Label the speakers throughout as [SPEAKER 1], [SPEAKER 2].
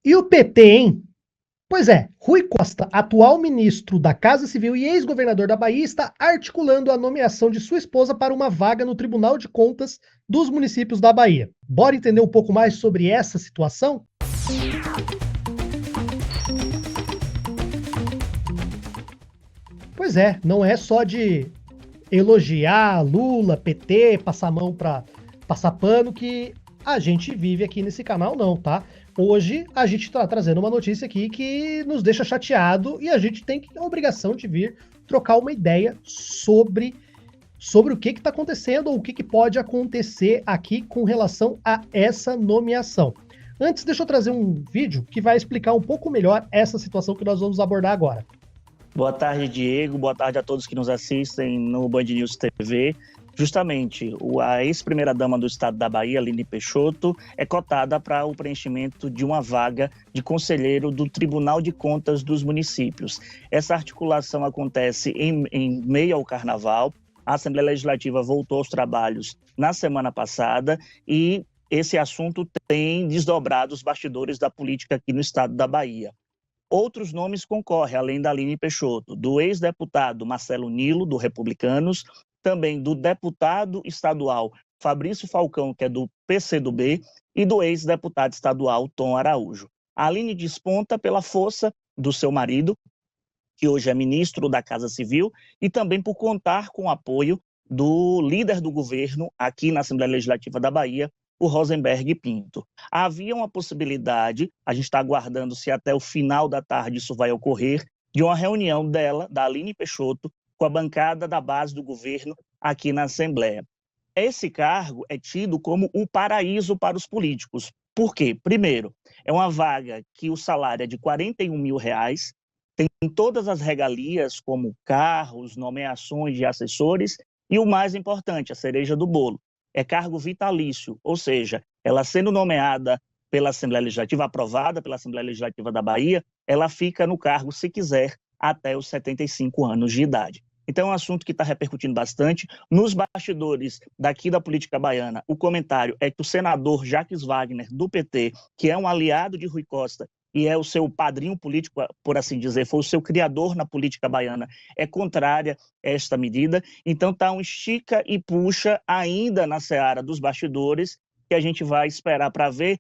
[SPEAKER 1] E o PT, hein? Pois é, Rui Costa, atual ministro da Casa Civil e ex-governador da Bahia, está articulando a nomeação de sua esposa para uma vaga no Tribunal de Contas dos municípios da Bahia. Bora entender um pouco mais sobre essa situação? Pois é, não é só de elogiar Lula, PT, passar a mão para passar pano que a gente vive aqui nesse canal, não, tá? Hoje a gente tá trazendo uma notícia aqui que nos deixa chateado e a gente tem a obrigação de vir trocar uma ideia sobre o que está acontecendo ou o que pode acontecer aqui com relação a essa nomeação. Antes, deixa eu trazer um vídeo que vai explicar um pouco melhor essa situação que nós vamos abordar agora.
[SPEAKER 2] Boa tarde, Diego. Boa tarde a todos que nos assistem no Band News TV. Justamente, a ex-primeira-dama do estado da Bahia, Aline Peixoto, é cotada para o preenchimento de uma vaga de conselheiro do Tribunal de Contas dos municípios. Essa articulação acontece em meio ao Carnaval. A Assembleia Legislativa voltou aos trabalhos na semana passada e esse assunto tem desdobrado os bastidores da política aqui no estado da Bahia. Outros nomes concorrem, além da Aline Peixoto, do ex-deputado Marcelo Nilo, do Republicanos, também do deputado estadual Fabrício Falcão, que é do PCdoB, e do ex-deputado estadual Tom Araújo. A Aline desponta pela força do seu marido, que hoje é ministro da Casa Civil, e também por contar com o apoio do líder do governo aqui na Assembleia Legislativa da Bahia, o Rosenberg Pinto. Havia uma possibilidade, a gente está aguardando se até o final da tarde isso vai ocorrer, de uma reunião dela, da Aline Peixoto, com a bancada da base do governo aqui na Assembleia. Esse cargo é tido como um paraíso para os políticos. Por quê? Primeiro, é uma vaga que o salário é de R$41 mil, tem todas as regalias, como carros, nomeações de assessores, e o mais importante, a cereja do bolo, é cargo vitalício, ou seja, ela sendo nomeada pela Assembleia Legislativa, aprovada pela Assembleia Legislativa da Bahia, ela fica no cargo, se quiser, até os 75 anos de idade. Então é um assunto que está repercutindo bastante. Nos bastidores daqui da política baiana, o comentário é que o senador Jacques Wagner, do PT, que é um aliado de Rui Costa, e é o seu padrinho político, por assim dizer, foi o seu criador na política baiana, é contrária a esta medida. Então está um estica e puxa ainda na seara dos bastidores, que a gente vai esperar para ver.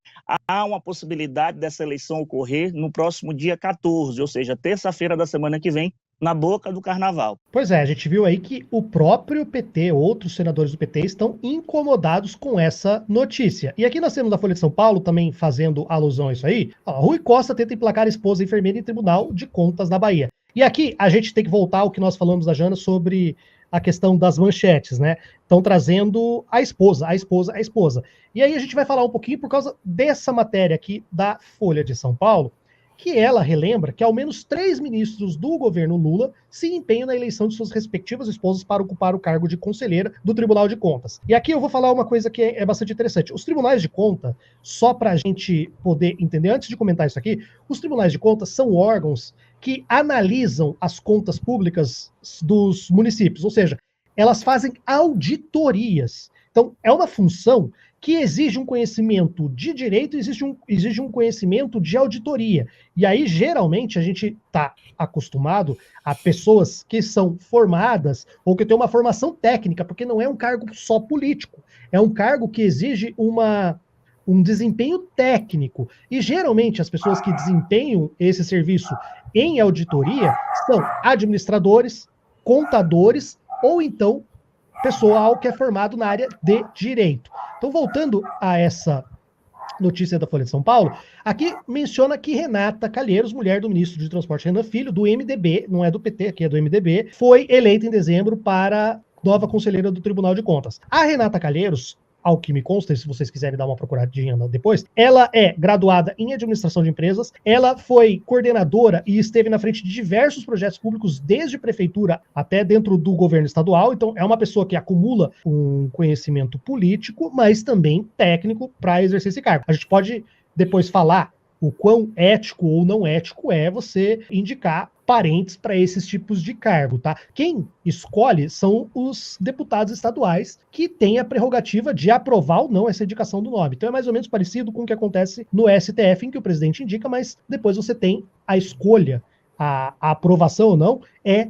[SPEAKER 2] Há uma possibilidade dessa eleição ocorrer no próximo dia 14, ou seja, terça-feira da semana que vem, na boca do Carnaval.
[SPEAKER 1] Pois é, a gente viu aí que o próprio PT, outros senadores do PT, estão incomodados com essa notícia. E aqui nós temos a Folha de São Paulo também fazendo alusão a isso aí. Rui Costa tenta emplacar a esposa enfermeira em Tribunal de Contas na Bahia. E aqui a gente tem que voltar ao que nós falamos da Jana sobre a questão das manchetes, né? Estão trazendo a esposa. E aí a gente vai falar um pouquinho por causa dessa matéria aqui da Folha de São Paulo, que ela relembra que ao menos 3 ministros do governo Lula se empenham na eleição de suas respectivas esposas para ocupar o cargo de conselheira do Tribunal de Contas. E aqui eu vou falar uma coisa que é bastante interessante. Os tribunais de conta, só para a gente poder entender, antes de comentar isso aqui, os tribunais de contas são órgãos que analisam as contas públicas dos municípios, ou seja, elas fazem auditorias. Então, é uma função que exige um conhecimento de direito, exige um conhecimento de auditoria. E aí, geralmente, a gente está acostumado a pessoas que são formadas ou que têm uma formação técnica, porque não é um cargo só político, é um cargo que exige um desempenho técnico. E, geralmente, as pessoas que desempenham esse serviço em auditoria são administradores, contadores ou então pessoal que é formado na área de direito. Então, voltando a essa notícia da Folha de São Paulo, aqui menciona que Renata Calheiros, mulher do ministro de Transporte Renan Filho, do MDB, não é do PT, aqui é do MDB, foi eleita em dezembro para nova conselheira do Tribunal de Contas. A Renata Calheiros, ao que me consta, se vocês quiserem dar uma procuradinha depois, ela é graduada em administração de empresas, ela foi coordenadora e esteve na frente de diversos projetos públicos, desde prefeitura até dentro do governo estadual, então é uma pessoa que acumula um conhecimento político, mas também técnico para exercer esse cargo. A gente pode depois falar o quão ético ou não ético é você indicar parentes para esses tipos de cargo, tá? Quem escolhe são os deputados estaduais, que têm a prerrogativa de aprovar ou não essa indicação do nome. Então é mais ou menos parecido com o que acontece no STF, em que o presidente indica, mas depois você tem a escolha, a aprovação ou não, é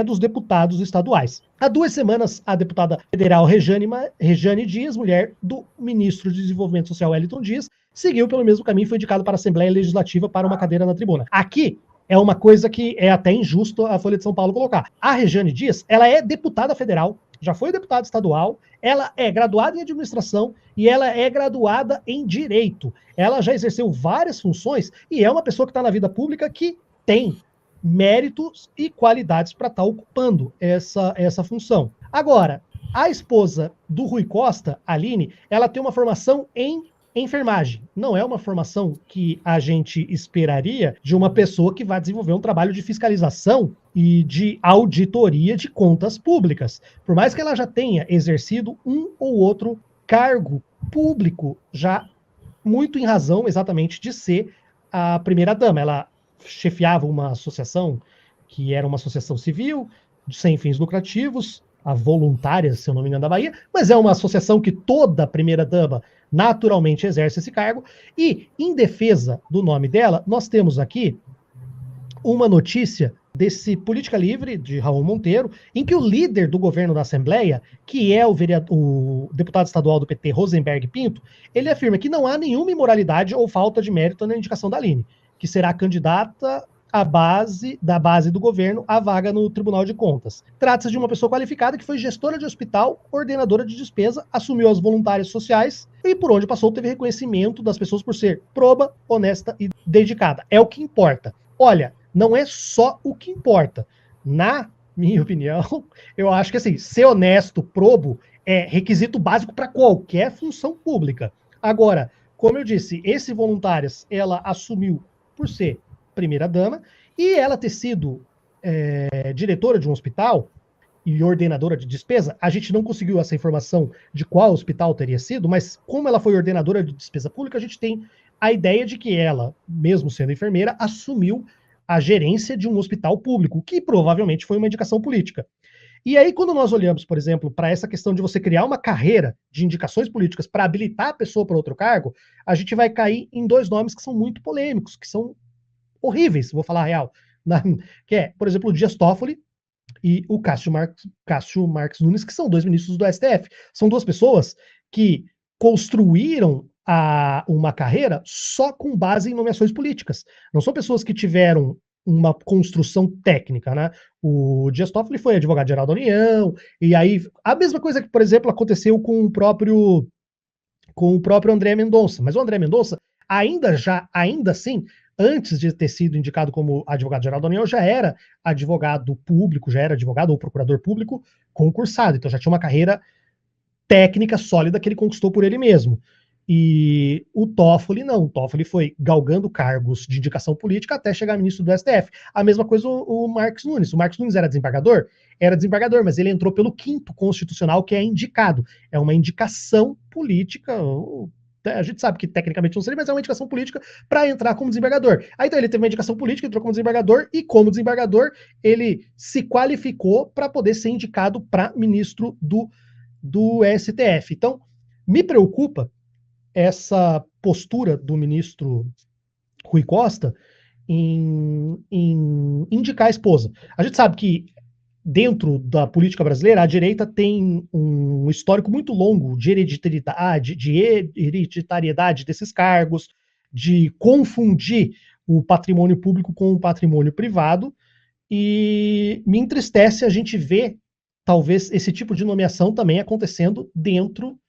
[SPEAKER 1] dos deputados estaduais. Há 2 semanas, a deputada federal Rejane Dias, mulher do ministro de Desenvolvimento Social Wellington Dias, seguiu pelo mesmo caminho e foi indicado para a Assembleia Legislativa para uma cadeira na tribuna. Aqui é uma coisa que é até injusto a Folha de São Paulo colocar. A Rejane Dias, ela é deputada federal, já foi deputada estadual, ela é graduada em administração e ela é graduada em direito. Ela já exerceu várias funções e é uma pessoa que está na vida pública que tem méritos e qualidades para estar ocupando essa função. Agora, a esposa do Rui Costa, Aline, ela tem uma formação em enfermagem. Não é uma formação que a gente esperaria de uma pessoa que vai desenvolver um trabalho de fiscalização e de auditoria de contas públicas. Por mais que ela já tenha exercido um ou outro cargo público, já muito em razão exatamente de ser a primeira-dama. Ela chefiava uma associação que era uma associação civil, sem fins lucrativos, a Voluntárias, se eu não me engano, da Bahia, mas é uma associação que toda primeira-dama naturalmente exerce esse cargo. E, em defesa do nome dela, nós temos aqui uma notícia desse Política Livre, de Raul Monteiro, em que o líder do governo da Assembleia, que é o deputado estadual do PT, Rosenberg Pinto, ele afirma que não há nenhuma imoralidade ou falta de mérito na indicação da Aline, que será candidata da base do governo à vaga no Tribunal de Contas. Trata-se de uma pessoa qualificada que foi gestora de hospital, coordenadora de despesa, assumiu as voluntárias sociais e por onde passou teve reconhecimento das pessoas por ser proba, honesta e dedicada. É o que importa. Olha, não é só o que importa. Na minha opinião, eu acho que assim, ser honesto, probo, é requisito básico para qualquer função pública. Agora, como eu disse, esse voluntárias, ela assumiu por ser primeira-dama, e ela ter sido diretora de um hospital e ordenadora de despesa, a gente não conseguiu essa informação de qual hospital teria sido, mas como ela foi ordenadora de despesa pública, a gente tem a ideia de que ela, mesmo sendo enfermeira, assumiu a gerência de um hospital público, que provavelmente foi uma indicação política. E aí, quando nós olhamos, por exemplo, para essa questão de você criar uma carreira de indicações políticas para habilitar a pessoa para outro cargo, a gente vai cair em 2 nomes que são muito polêmicos, que são horríveis, vou falar a real, que é, por exemplo, o Dias Toffoli e o Cássio Marques Nunes, que são 2 ministros do STF. São 2 pessoas que construíram uma carreira só com base em nomeações políticas. Não são pessoas que tiveram uma construção técnica, né? O Dias Toffoli foi advogado-geral da União, e aí a mesma coisa que, por exemplo, aconteceu com o próprio André Mendonça. Mas o André Mendonça, ainda assim, antes de ter sido indicado como advogado-geral da União, já era advogado público, já era advogado ou procurador público concursado. Então já tinha uma carreira técnica sólida que ele conquistou por ele mesmo. E o Toffoli não. O Toffoli foi galgando cargos de indicação política até chegar a ministro do STF. A mesma coisa o Marques Nunes. O Marques Nunes era desembargador? Era desembargador, mas ele entrou pelo 5º constitucional, que é indicado. É uma indicação política. A gente sabe que tecnicamente não seria, mas é uma indicação política para entrar como desembargador. Aí então ele teve uma indicação política, entrou como desembargador, e como desembargador ele se qualificou para poder ser indicado para ministro do STF. Então, me preocupa essa postura do ministro Rui Costa em indicar a esposa. A gente sabe que dentro da política brasileira, a direita tem um histórico muito longo de hereditariedade desses cargos, de confundir o patrimônio público com o patrimônio privado, e me entristece a gente ver, talvez, esse tipo de nomeação também acontecendo dentro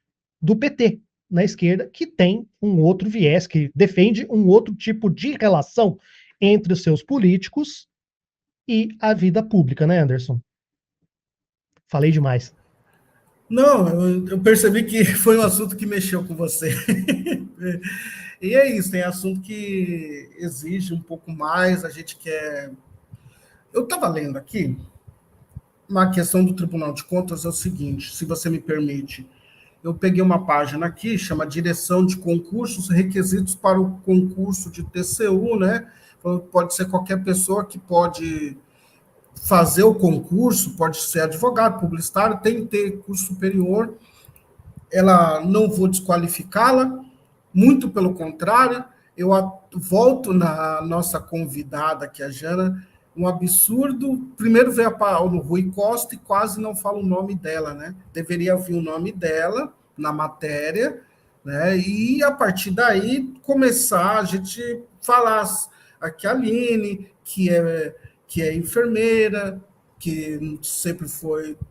[SPEAKER 1] do PT, na esquerda, que tem um outro viés, que defende um outro tipo de relação entre os seus políticos e a vida pública, né, Anderson? Falei demais.
[SPEAKER 3] Não, eu percebi que foi um assunto que mexeu com você. E é isso, tem assunto que exige um pouco mais, a gente quer... Eu estava lendo aqui, uma questão do Tribunal de Contas é o seguinte, se você me permite, eu peguei uma página aqui, chama Direção de Concursos, Requisitos para o Concurso de TCU, né? Então, pode ser qualquer pessoa que pode fazer o concurso, pode ser advogado, publicitário, tem que ter curso superior. Ela não vou desqualificá-la, muito pelo contrário, eu volto na nossa convidada, que é a Jana, um absurdo. Primeiro veio o Rui Costa e quase não fala o nome dela, né? Deveria vir o nome dela na matéria, né? E a partir daí começar a gente falar aqui a Aline, que é enfermeira, que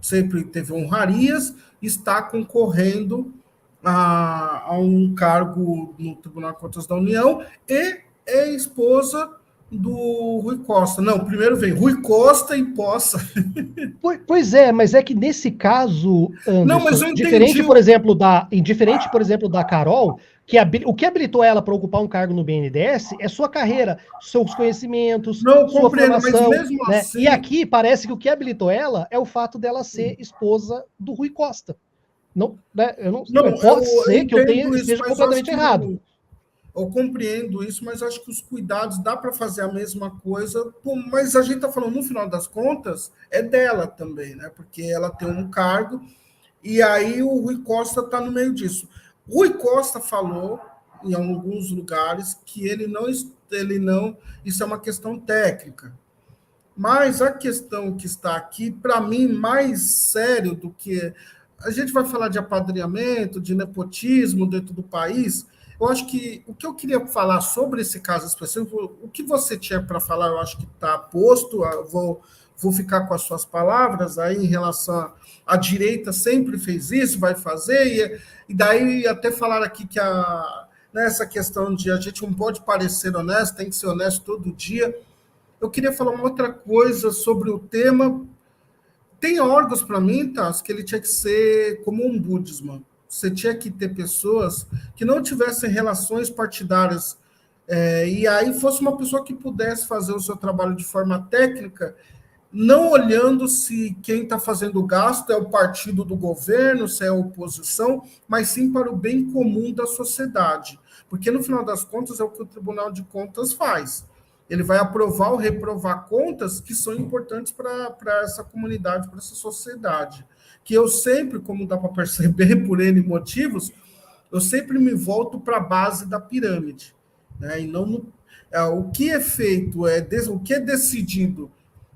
[SPEAKER 3] sempre teve honrarias, está concorrendo a um cargo no Tribunal de Contas da União e é esposa do Rui Costa. Não, primeiro vem Rui Costa e Poça.
[SPEAKER 1] Pois é, mas é que nesse caso, Anderson,
[SPEAKER 3] não, mas eu entendi.
[SPEAKER 1] diferente, por exemplo, da Carol, o que habilitou ela para ocupar um cargo no BNDES é sua carreira, seus conhecimentos, sua formação.
[SPEAKER 3] Mas mesmo
[SPEAKER 1] né?
[SPEAKER 3] assim...
[SPEAKER 1] E aqui parece que o que habilitou ela é o fato dela ser esposa do Rui Costa. Não, né? Pode ser que eu esteja completamente errado.
[SPEAKER 3] Eu compreendo isso, mas acho que os cuidados dá para fazer a mesma coisa, mas a gente está falando, no final das contas, é dela também, né? Porque ela tem um cargo, e aí o Rui Costa está no meio disso. O Rui Costa falou, em alguns lugares, que ele não, isso é uma questão técnica. Mas a questão que está aqui, para mim, mais sério do que... A gente vai falar de apadrinhamento, de nepotismo dentro do país. Eu acho que o que eu queria falar sobre esse caso específico, o que você tinha para falar, eu acho que está posto. Vou ficar com as suas palavras aí em relação à direita, sempre fez isso, vai fazer, e daí até falar aqui que nessa questão de a gente não pode parecer honesto, tem que ser honesto todo dia. Eu queria falar uma outra coisa sobre o tema. Tem órgãos, para mim, Tasso, que ele tinha que ser como um ombudsman. Você tinha que ter pessoas que não tivessem relações partidárias, e aí fosse uma pessoa que pudesse fazer o seu trabalho de forma técnica, não olhando se quem está fazendo o gasto é o partido do governo, se é a oposição, mas sim para o bem comum da sociedade. Porque, no final das contas, é o que o Tribunal de Contas faz. Ele vai aprovar ou reprovar contas que são importantes para essa comunidade, para essa sociedade. Que eu sempre, como dá para perceber por N motivos, eu sempre me volto para a base da pirâmide. Né? E não o que é feito, o que é decidido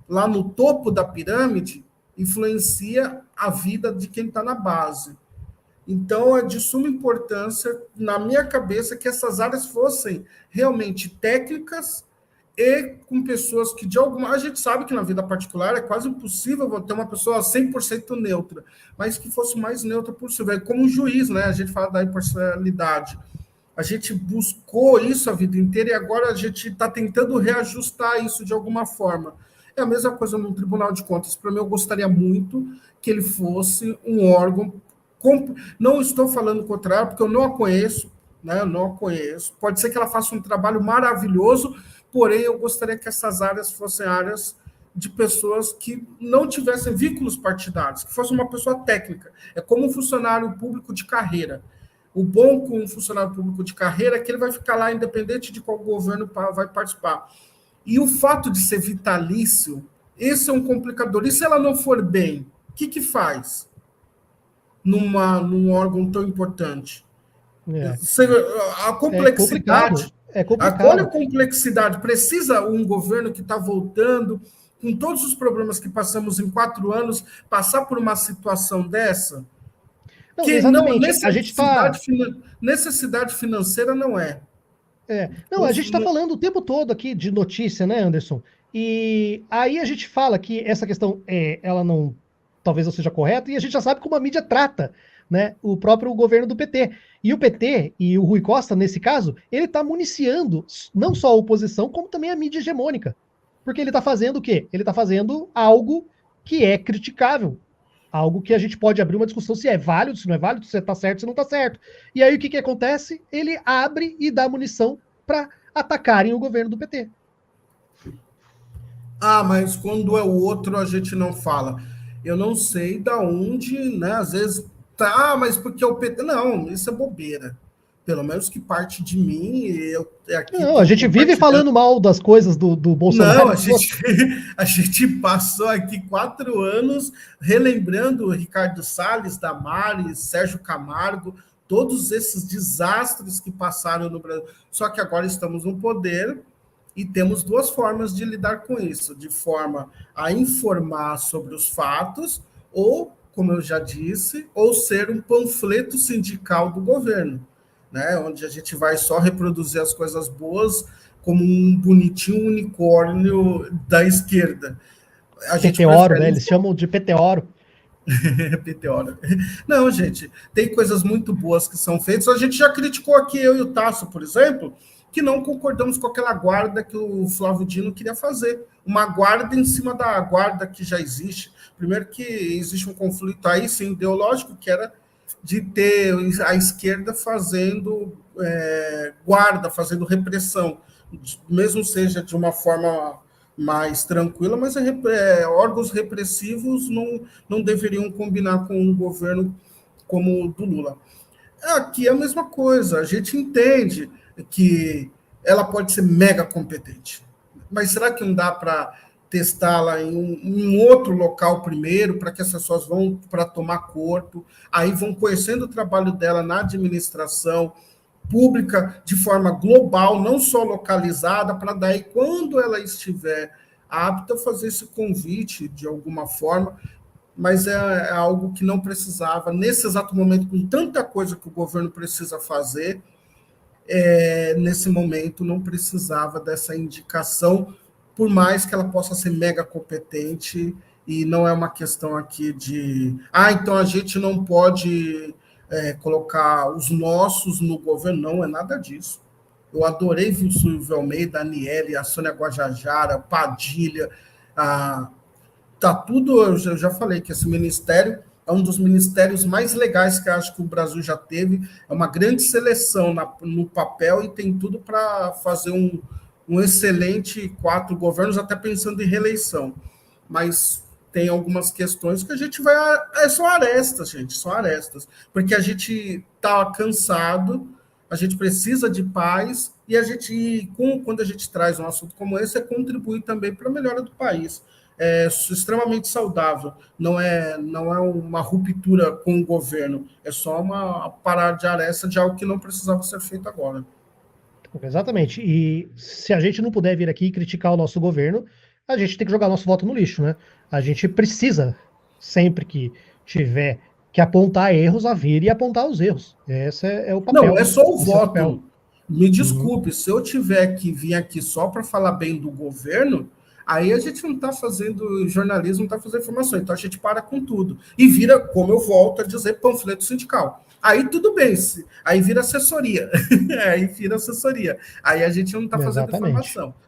[SPEAKER 3] lá no topo da pirâmide, influencia a vida de quem está na base. Então, é de suma importância, na minha cabeça, que essas áreas fossem realmente técnicas e com pessoas que, de alguma... A gente sabe que na vida particular é quase impossível ter uma pessoa 100% neutra, mas que fosse o mais neutra possível. É como um juiz, né? A gente fala da imparcialidade. A gente buscou isso a vida inteira e agora a gente está tentando reajustar isso de alguma forma. É a mesma coisa no Tribunal de Contas. Para mim, eu gostaria muito que ele fosse um órgão... Não estou falando contrário, porque eu não a conheço, né? Eu não a conheço. Pode ser que ela faça um trabalho maravilhoso, porém, eu gostaria que essas áreas fossem áreas de pessoas que não tivessem vínculos partidários, que fosse uma pessoa técnica. É como um funcionário público de carreira. O bom com um funcionário público de carreira é que ele vai ficar lá independente de qual governo vai participar. E o fato de ser vitalício, esse é um complicador. E se ela não for bem, o que faz num órgão tão importante? A complexidade...
[SPEAKER 1] É complicado.
[SPEAKER 3] Olha a complexidade. Precisa um governo que está voltando, com todos os problemas que passamos em 4 anos, passar por uma situação dessa?
[SPEAKER 1] Não, que exatamente.
[SPEAKER 3] Necessidade financeira não é.
[SPEAKER 1] Não, a gente está falando o tempo todo aqui de notícia, né, Anderson? E aí a gente fala que essa questão, ela não, talvez não seja correta, e a gente já sabe como a mídia trata, né, o próprio governo do PT. E o PT, e o Rui Costa, nesse caso, ele está municiando não só a oposição, como também a mídia hegemônica. Porque ele está fazendo o quê? Ele está fazendo algo que é criticável. Algo que a gente pode abrir uma discussão se é válido, se não é válido, se está certo, se não está certo. E aí o que acontece? Ele abre e dá munição para atacarem o governo do PT.
[SPEAKER 3] Mas quando é o outro, a gente não fala. Eu não sei da onde, né? Às vezes tá, mas porque o PT... Não, isso é bobeira. Pelo menos que parte de mim, aqui...
[SPEAKER 1] Não, a gente vive falando mal das coisas do Bolsonaro.
[SPEAKER 3] Não, a gente passou aqui 4 anos relembrando o Ricardo Salles, Damares, Sérgio Camargo, todos esses desastres que passaram no Brasil. Só que agora estamos no poder e temos 2 formas de lidar com isso. De forma a informar sobre os fatos ou, como eu já disse, ou ser um panfleto sindical do governo, né? Onde a gente vai só reproduzir as coisas boas como um bonitinho unicórnio da esquerda.
[SPEAKER 1] Peteoro, né? Eles chamam de Peteoro.
[SPEAKER 3] Peteoro. Não, gente, tem coisas muito boas que são feitas. A gente já criticou aqui, eu e o Tasso, por exemplo, que não concordamos com aquela guarda que o Flávio Dino queria fazer. Uma guarda em cima da guarda que já existe. Primeiro que existe um conflito aí, sim, ideológico, que era de ter a esquerda fazendo guarda, fazendo repressão, mesmo seja de uma forma mais tranquila, mas órgãos repressivos não deveriam combinar com um governo como o do Lula. Aqui é a mesma coisa, a gente entende que ela pode ser mega competente, mas será que não dá para testá-la em um outro local primeiro, para que as pessoas vão para tomar corpo, aí vão conhecendo o trabalho dela na administração pública de forma global, não só localizada, para daí, quando ela estiver apta, fazer esse convite de alguma forma, mas é algo que não precisava, nesse exato momento, com tanta coisa que o governo precisa fazer, nesse momento não precisava dessa indicação, por mais que ela possa ser mega competente, e não é uma questão aqui de... então a gente não pode colocar os nossos no governo. Não é nada disso. Eu adorei ver o Silvio Almeida, a Aniele, a Sônia Guajajara, Padilha, tá tudo... Eu já falei que esse ministério é um dos ministérios mais legais que eu acho que o Brasil já teve. É uma grande seleção no papel e tem tudo para fazer um excelente 4 governos, até pensando em reeleição. Mas tem algumas questões que a gente vai... São arestas, gente, são arestas. Porque a gente está cansado, a gente precisa de paz, e a gente, quando a gente traz um assunto como esse, contribui também para a melhora do país. É extremamente saudável, não é uma ruptura com o governo, é só uma parada de aresta de algo que não precisava ser feito agora.
[SPEAKER 1] Exatamente. E se a gente não puder vir aqui e criticar o nosso governo, a gente tem que jogar nosso voto no lixo, né? A gente precisa, sempre que tiver que apontar erros, a vir e apontar os erros. Esse é o papel.
[SPEAKER 3] Não, é só o voto. Me desculpe, se eu tiver que vir aqui só para falar bem do governo, aí a gente não está fazendo jornalismo, não está fazendo informação. Então a gente para com tudo. E vira, como eu volto a dizer, panfleto sindical. Aí tudo bem, aí vira assessoria. Aí vira assessoria. Aí a gente não está fazendo informação.